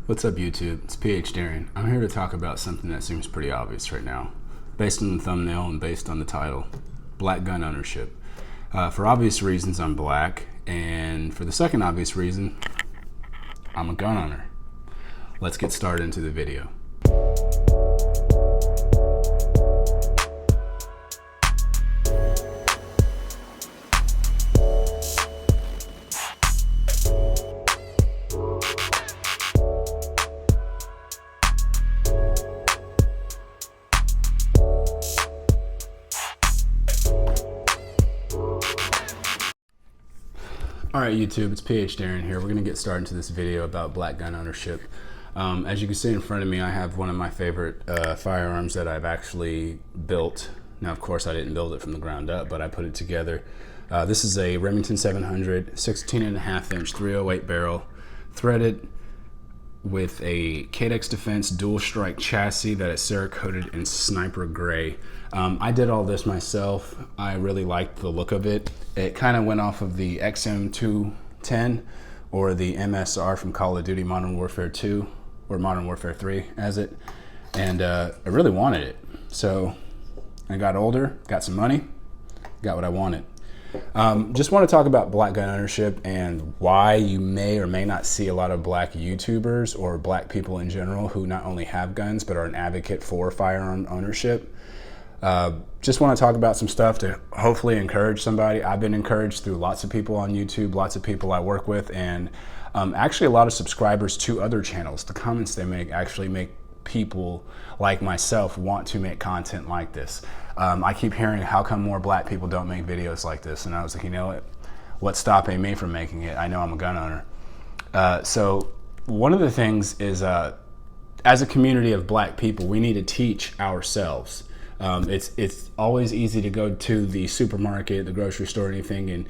What's up, YouTube? It's PhDarien. I'm here to talk about something that seems pretty obvious right now, based on the thumbnail and based on the title: black gun ownership. For obvious reasons, I'm black, and for the second obvious reason, I'm a gun owner. Let's get started into the video. Alright YouTube, it's PhDarien here. We're going to get started into this video about black gun ownership. As you can see in front of me, I have one of my favorite firearms that I've actually built. Now, of course, I didn't build it from the ground up, but I put it together. This is a Remington 700, 16.5-inch 308 barrel, threaded with a Cadex Defense dual strike chassis that is Cerakoted in sniper gray. I did all this myself. I really liked the look of it. It kind of went off of the XM210 or the MSR from Call of Duty Modern Warfare 2 or Modern Warfare 3 as it. And I really wanted it. So I got older, got some money, got what I wanted. Just want to talk about black gun ownership and why you may or may not see a lot of black YouTubers or black people in general who not only have guns but are an advocate for firearm ownership. Just want to talk about some stuff to hopefully encourage somebody. I've been encouraged through lots of people on YouTube, lots of people I work with, and actually a lot of subscribers to other channels. The comments they make actually make people like myself want to make content like this. I keep hearing, how come more black people don't make videos like this? And I was like, you know what? What's stopping me from making it? I know I'm a gun owner. So one of the things is, as a community of black people, we need to teach ourselves. It's always easy to go to the supermarket, the grocery store, anything, and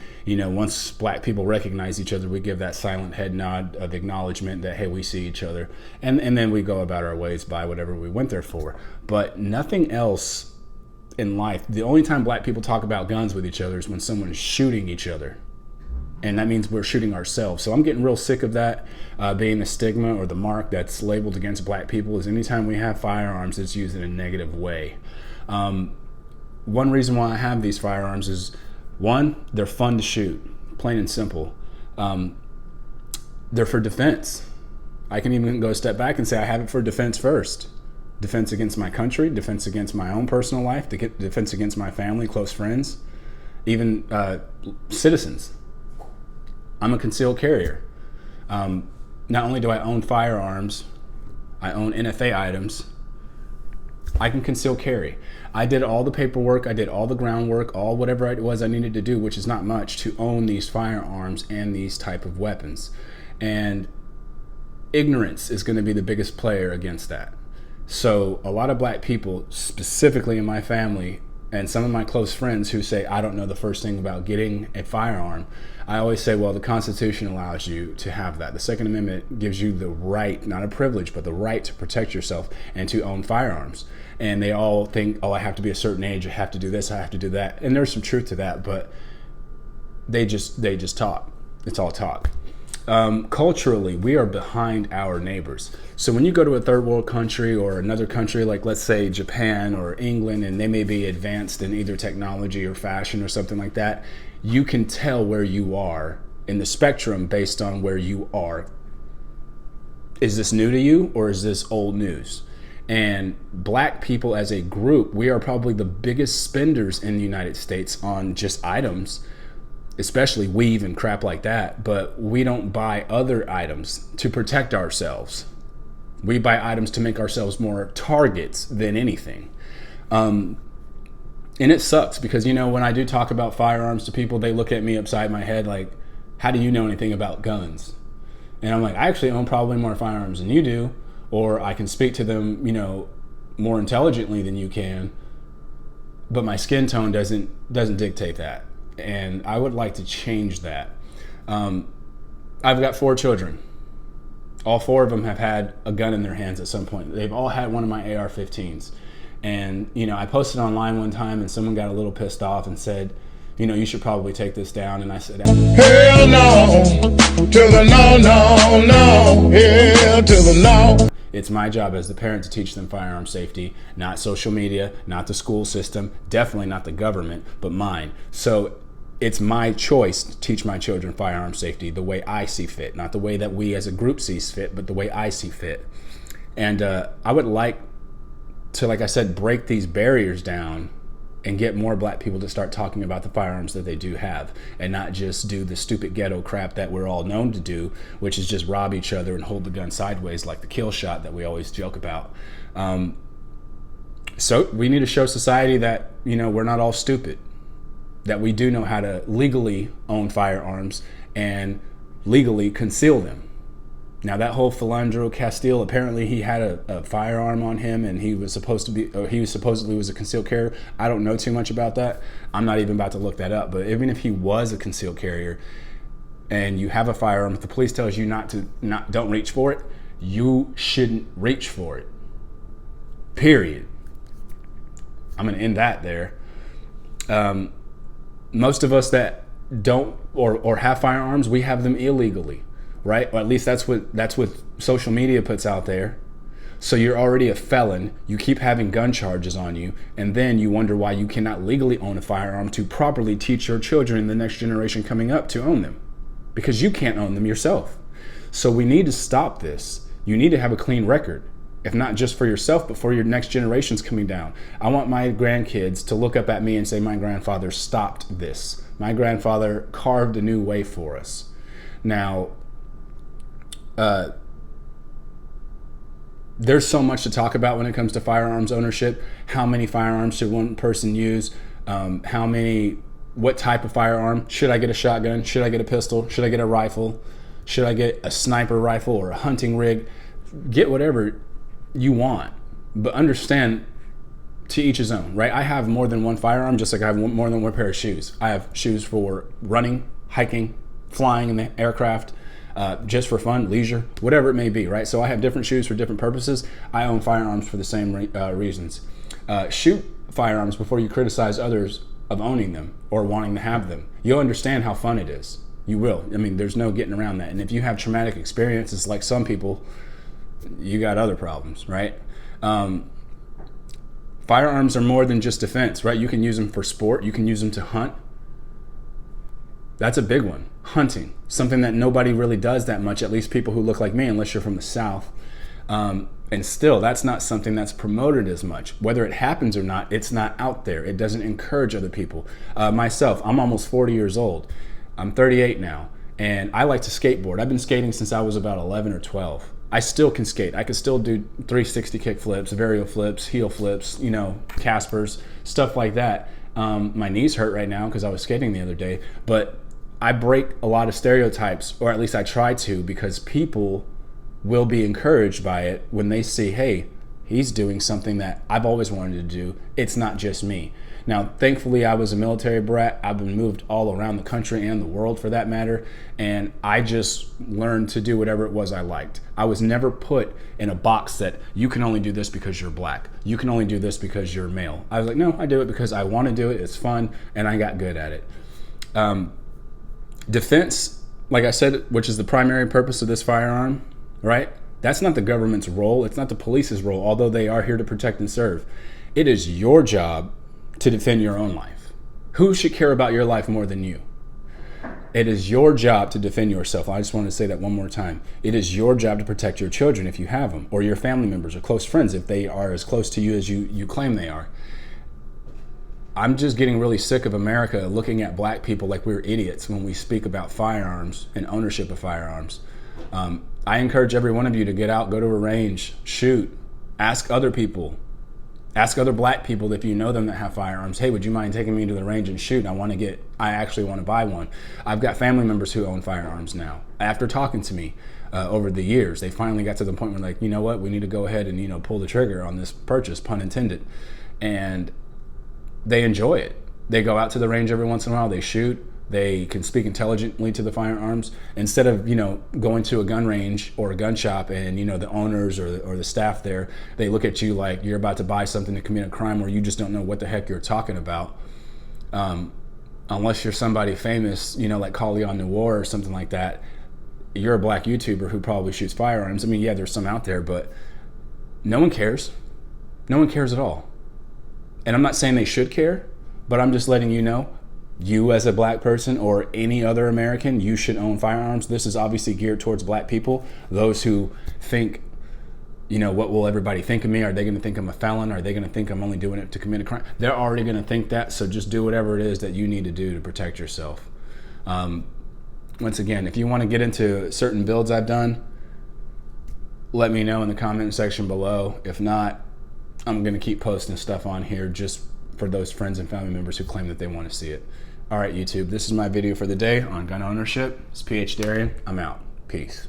once black people recognize each other, we give that silent head nod of acknowledgement that, hey, we see each other, and then we go about our ways, buy whatever we went there for. But nothing else in life. The only time black people talk about guns with each other is when someone is shooting each other, and that means we're shooting ourselves. So I'm getting real sick of that being the stigma or the mark that's labeled against black people. Is anytime we have firearms, it's used in a negative way. One reason why I have these firearms is, one, they're fun to shoot, plain and simple. They're for defense. I can even go a step back and say I have it for defense first. Defense against my country, defense against my own personal life, defense against my family, close friends, even citizens. I'm a concealed carrier. Not only do I own firearms, I own NFA items. I can conceal carry. I did all the paperwork, I did all the groundwork, all whatever it was I needed to do, which is not much, to own these firearms and these type of weapons. And ignorance is going to be the biggest player against that. So a lot of black people, specifically in my family, and some of my close friends who say, I don't know the first thing about getting a firearm, I always say, well, the Constitution allows you to have that. The Second Amendment gives you the right, not a privilege, but the right to protect yourself and to own firearms. And they all think, oh, I have to be a certain age, I have to do this, I have to do that. And there's some truth to that, but they just talk. It's all talk. Culturally, we are behind our neighbors. So when you go to a third world country or another country, like let's say Japan or England, and they may be advanced in either technology or fashion or something like that, you can tell where you are in the spectrum based on where you are. Is this new to you or is this old news? And black people as a group, we are probably the biggest spenders in the United States on just items, especially weave and crap like that, but we don't buy other items to protect ourselves. We buy items to make ourselves more targets than anything. And it sucks because, when I do talk about firearms to people, they look at me upside my head like, how do you know anything about guns? And I'm like, I actually own probably more firearms than you do, or I can speak to them, more intelligently than you can, but my skin tone doesn't dictate that. And I would like to change that. I've got 4 children. All 4 of them have had a gun in their hands at some point. They've all had one of my AR-15s. And, I posted online one time and someone got a little pissed off and said, you should probably take this down. And I said, hell no, to the no, no, no, hell to the no. It's my job as the parent to teach them firearm safety, not social media, not the school system, definitely not the government, but mine. So it's my choice to teach my children firearm safety the way I see fit, not the way that we as a group sees fit, but the way I see fit. And I would like to, like I said, break these barriers down and get more black people to start talking about the firearms that they do have, and not just do the stupid ghetto crap that we're all known to do, which is just rob each other and hold the gun sideways like the kill shot that we always joke about. So we need to show society that, we're not all stupid, that we do know how to legally own firearms and legally conceal them. Now, that whole Philandro Castile, apparently he had a firearm on him, and he supposedly was a concealed carrier. I don't know too much about that. I'm not even about to look that up. But even if he was a concealed carrier and you have a firearm, if the police tells you don't reach for it, you shouldn't reach for it. Period. I'm going to end that there. Most of us that don't or have firearms, we have them illegally. Right? Or at least that's what social media puts out there. So you're already a felon. You keep having gun charges on you, and then you wonder why you cannot legally own a firearm to properly teach your children, the next generation coming up, to own them, because you can't own them yourself. So we need to stop this. You need to have a clean record, if not just for yourself, but for your next generations coming down. I want my grandkids to look up at me and say, my grandfather stopped this. My grandfather carved a new way for us. Now, there's so much to talk about when it comes to firearms ownership. How many firearms should one person use? What type of firearm? Should I get a shotgun? Should I get a pistol? Should I get a rifle? Should I get a sniper rifle or a hunting rig? Get whatever you want, but understand, to each his own, right? I have more than one firearm, just like I have more than one pair of shoes. I have shoes for running, hiking, flying in the aircraft, just for fun, leisure, whatever it may be, right? So I have different shoes for different purposes. I own firearms for the same reasons. Shoot firearms before you criticize others of owning them or wanting to have them. You'll understand how fun it is. You will. I mean, there's no getting around that. And if you have traumatic experiences like some people, you got other problems, right? Firearms are more than just defense, right? You can use them for sport. You can use them to hunt. That's a big one. Hunting, something that nobody really does that much, at least people who look like me, unless you're from the South. And still, that's not something that's promoted as much. Whether it happens or not, it's not out there. It doesn't encourage other people. Myself, I'm almost 40 years old. I'm 38 now, and I like to skateboard. I've been skating since I was about 11 or 12. I still can skate. I can still do 360 kick flips, varial flips, heel flips, Caspers, stuff like that. My knees hurt right now because I was skating the other day, but I break a lot of stereotypes, or at least I try to, because people will be encouraged by it when they see, hey, he's doing something that I've always wanted to do. It's not just me. Now, thankfully, I was a military brat. I've been moved all around the country and the world for that matter, and I just learned to do whatever it was I liked. I was never put in a box that you can only do this because you're black. You can only do this because you're male. I was like, no, I do it because I want to do it. It's fun, and I got good at it. Defense, like I said, which is the primary purpose of this firearm, right? That's not the government's role. It's not the police's role, although they are here to protect and serve. It is your job to defend your own life. Who should care about your life more than you? It is your job to defend yourself. I just want to say that one more time. It is your job to protect your children if you have them, or your family members or close friends if they are as close to you as you claim they are. I'm just getting really sick of America looking at black people like we're idiots when we speak about firearms and ownership of firearms. I encourage every one of you to get out, go to a range, shoot, ask other people, ask other black people if you know them that have firearms. Hey, would you mind taking me to the range and shoot? I actually want to buy one. I've got family members who own firearms now. After talking to me over the years, they finally got to the point where like, you know what, we need to go ahead and, pull the trigger on this purchase, pun intended. And they enjoy it. They go out to the range every once in a while, they shoot, they can speak intelligently to the firearms. Instead of, going to a gun range or a gun shop and, the owners or the staff there, they look at you like you're about to buy something to commit a crime where you just don't know what the heck you're talking about. unless you're somebody famous, you know, like Kali on Noir or something like that, you're a black YouTuber who probably shoots firearms. I mean, yeah, there's some out there, but no one cares. No one cares at all. And I'm not saying they should care, but I'm just letting you know, you as a black person or any other American, you should own firearms. This is obviously geared towards black people, those who think, you know, what will everybody think of me? Are they going to think I'm a felon? Are they going to think I'm only doing it to commit a crime? They're already going to think that, so just do whatever it is that you need to do to protect yourself. Once again, if you want to get into certain builds I've done, let me know in the comment section below. If not, I'm going to keep posting stuff on here just for those friends and family members who claim that they want to see it. All right, YouTube, this is my video for the day on gun ownership. It's PhDarien. I'm out. Peace.